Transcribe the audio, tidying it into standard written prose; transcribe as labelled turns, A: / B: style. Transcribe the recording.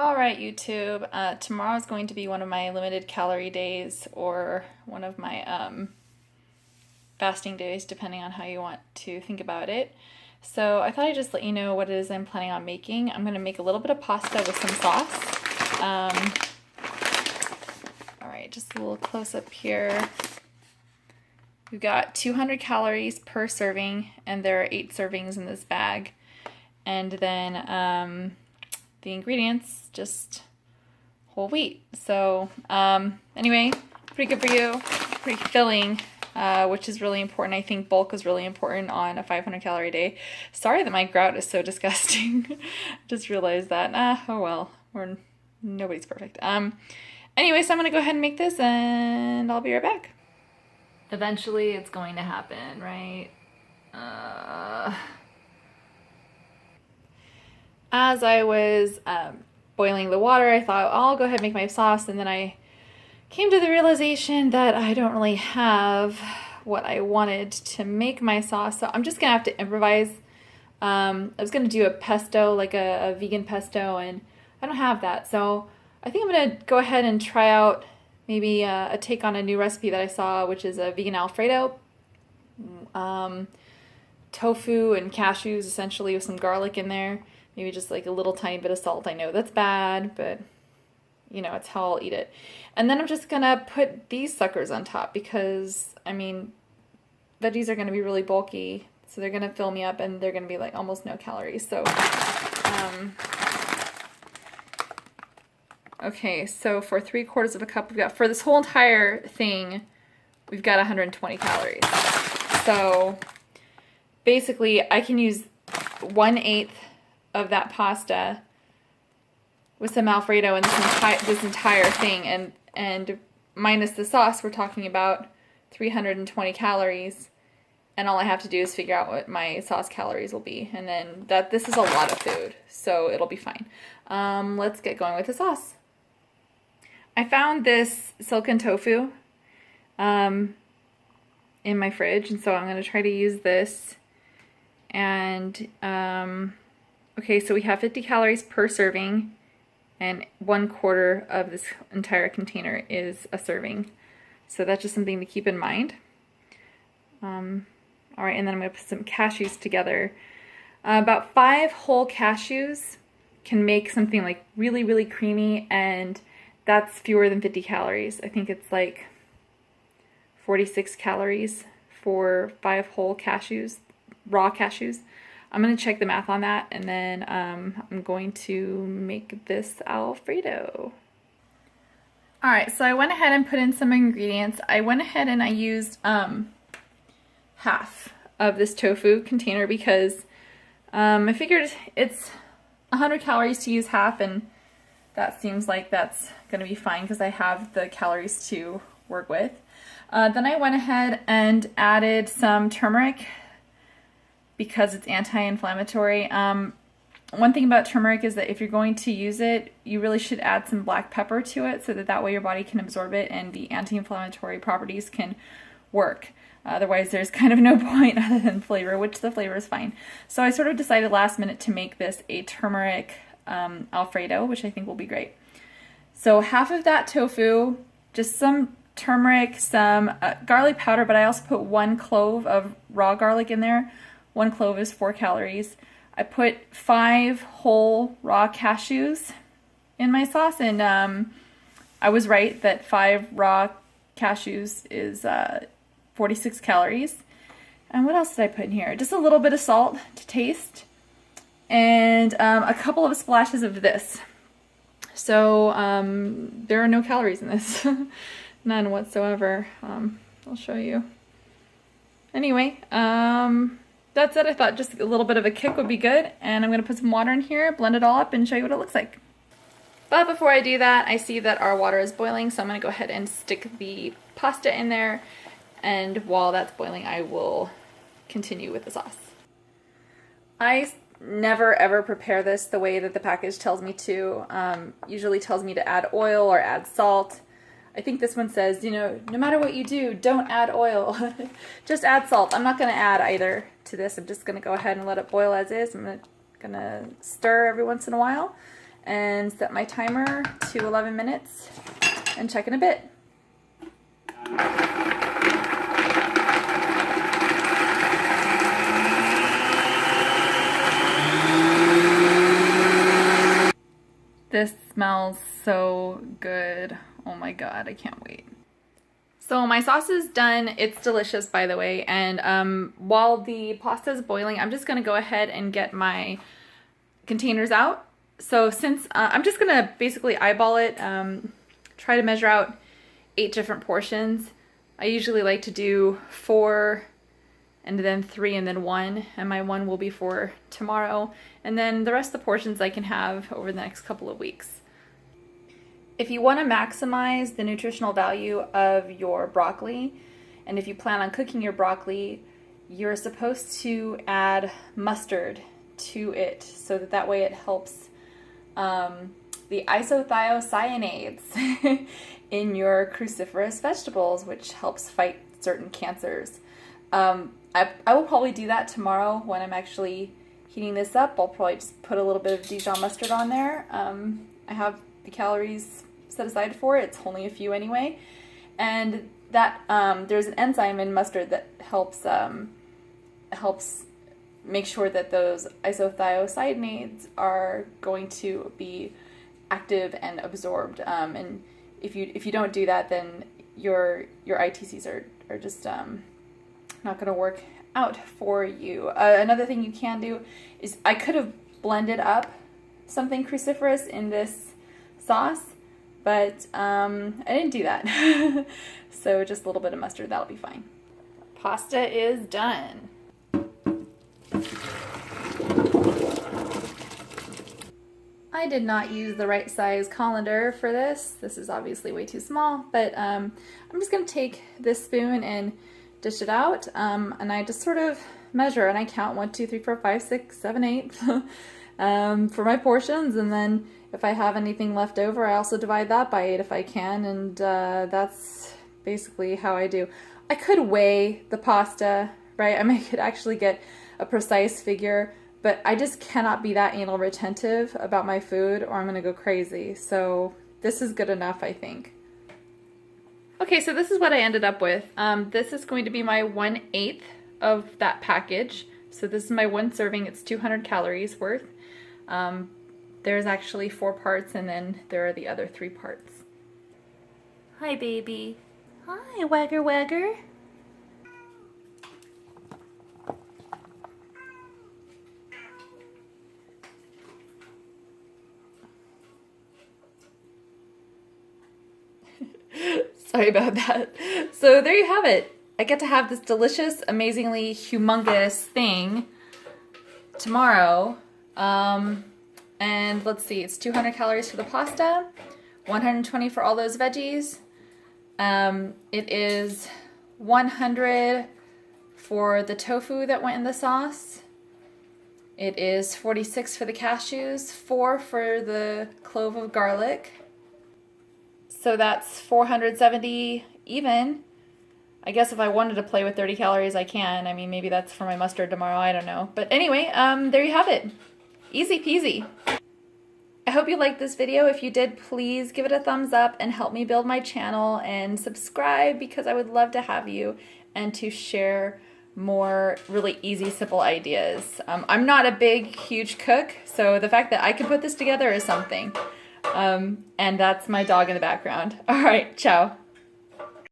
A: All right, YouTube. Tomorrow is going to be one of my limited calorie days or one of my fasting days, depending on how you want to think about it. So I thought I'd just let you know what it is I'm planning on making. I'm going to make a little bit of pasta with some sauce. All right, just a little close up here. We've got 200 calories per serving, and there are 8 servings in this bag. And then the ingredients, just whole wheat. So anyway, pretty good for you, pretty filling, which is really important. I think bulk is really important on a 500 calorie day. Sorry that my grout is so disgusting. Just realized that. Oh well, nobody's perfect. Anyway, so I'm gonna go ahead and make this and I'll be right back. Eventually it's going to happen, right? As I was boiling the water, I thought, I'll go ahead and make my sauce, and then I came to the realization that I don't really have what I wanted to make my sauce, so I'm just gonna have to improvise. I was gonna do a pesto, like a vegan pesto, and I don't have that, so I think I'm gonna go ahead and try out maybe a take on a new recipe that I saw, which is a vegan Alfredo. Tofu and cashews, essentially, with some garlic in there. Maybe just like a little tiny bit of salt. I know that's bad, but you know, it's how I'll eat it. And then I'm just gonna put these suckers on top because, I mean, veggies are gonna be really bulky, so they're gonna fill me up and they're gonna be like almost no calories. So, okay, so for 3/4 of a cup, we've got, for this whole entire thing, we've got 120 calories. So basically I can use 1/8 of that pasta with some Alfredo and this entire thing, and minus the sauce, we're talking about 320 calories, and all I have to do is figure out what my sauce calories will be, and then this is a lot of food, so it'll be fine. Let's get going with the sauce. I found this silken tofu in my fridge, and so I'm going to try to use this. And okay, so we have 50 calories per serving, and 1/4 of this entire container is a serving. So that's just something to keep in mind. All right, and then I'm going to put some cashews together. About 5 whole cashews can make something like really, really creamy, and that's fewer than 50 calories. I think it's like 46 calories for 5 whole cashews, raw cashews. I'm going to check the math on that, and then I'm going to make this Alfredo. Alright, so I went ahead and put in some ingredients. I went ahead and I used half of this tofu container because I figured it's 100 calories to use half, and that seems like that's going to be fine because I have the calories to work with. Then I went ahead and added some turmeric because it's anti-inflammatory. One thing about turmeric is that if you're going to use it, you really should add some black pepper to it so that way your body can absorb it and the anti-inflammatory properties can work. Otherwise, there's kind of no point other than flavor, which the flavor is fine. So I sort of decided last minute to make this a turmeric Alfredo, which I think will be great. So half of that tofu, just some turmeric, some garlic powder, but I also put 1 clove of raw garlic in there. 1 clove is 4 calories. I put 5 whole raw cashews in my sauce, and I was right that 5 raw cashews is 46 calories. And what else did I put in here? Just a little bit of salt to taste, and a couple of splashes of this. So there are no calories in this. None whatsoever. I'll show you. Anyway, that's it. I thought just a little bit of a kick would be good, and I'm going to put some water in here, blend it all up, and show you what it looks like. But before I do that, I see that our water is boiling, so I'm going to go ahead and stick the pasta in there, and while that's boiling, I will continue with the sauce. I never ever prepare this the way that the package tells me to. Usually tells me to add oil or add salt. I think this one says, you know, no matter what you do, don't add oil. Just add salt. I'm not going to add either to this. I'm just going to go ahead and let it boil as is. I'm going to stir every once in a while, and set my timer to 11 minutes and check in a bit. This smells so good. Oh my god, I can't wait. So my sauce is done. It's delicious, by the way. And while the pasta is boiling, I'm just gonna go ahead and get my containers out. So since I'm just gonna basically eyeball it, try to measure out 8 different portions. I usually like to do 4 and then 3 and then 1, and my 1 will be for tomorrow, and then the rest of the portions I can have over the next couple of weeks. If you want to maximize the nutritional value of your broccoli, and if you plan on cooking your broccoli, you're supposed to add mustard to it so that way it helps the isothiocyanates in your cruciferous vegetables, which helps fight certain cancers. I will probably do that tomorrow when I'm actually heating this up. I'll probably just put a little bit of Dijon mustard on there. I have the calories set aside for it. It's only a few anyway. And that there's an enzyme in mustard that helps make sure that those isothiocyanates are going to be active and absorbed. And if you don't do that, then your ITCs are just not going to work out for you. Another thing you can do is I could have blended up something cruciferous in this sauce, but I didn't do that. So just a little bit of mustard, that'll be fine. Pasta is done. I did not use the right size colander for this. This is obviously way too small, but I'm just going to take this spoon and dish it out, and I just sort of measure and I count 1, 2, 3, 4, 5, 6, 7, 8 for my portions, and then if I have anything left over, I also divide that by 8 if I can, and that's basically how I do. I could weigh the pasta, right? I could actually get a precise figure, but I just cannot be that anal retentive about my food or I'm gonna go crazy. So this is good enough, I think. Okay, so this is what I ended up with. This is going to be my 1/8 of that package. So this is my 1 serving. It's 200 calories worth. There's actually 4 parts, and then there are the other 3 parts. Hi, baby. Hi, wagger wagger. Sorry about that. So there you have it. I get to have this delicious, amazingly humongous thing tomorrow. And let's see, it's 200 calories for the pasta, 120 for all those veggies. It is 100 for the tofu that went in the sauce. It is 46 for the cashews, 4 for the clove of garlic. So that's 470 even. I guess if I wanted to play with 30 calories, I can. I mean, maybe that's for my mustard tomorrow. I don't know. But anyway, there you have it. Easy peasy. I hope you liked this video. If you did, please give it a thumbs up and help me build my channel and subscribe, because I would love to have you and to share more really easy, simple ideas. I'm not a big, huge cook, so the fact that I could put this together is something. And that's my dog in the background. All right, ciao.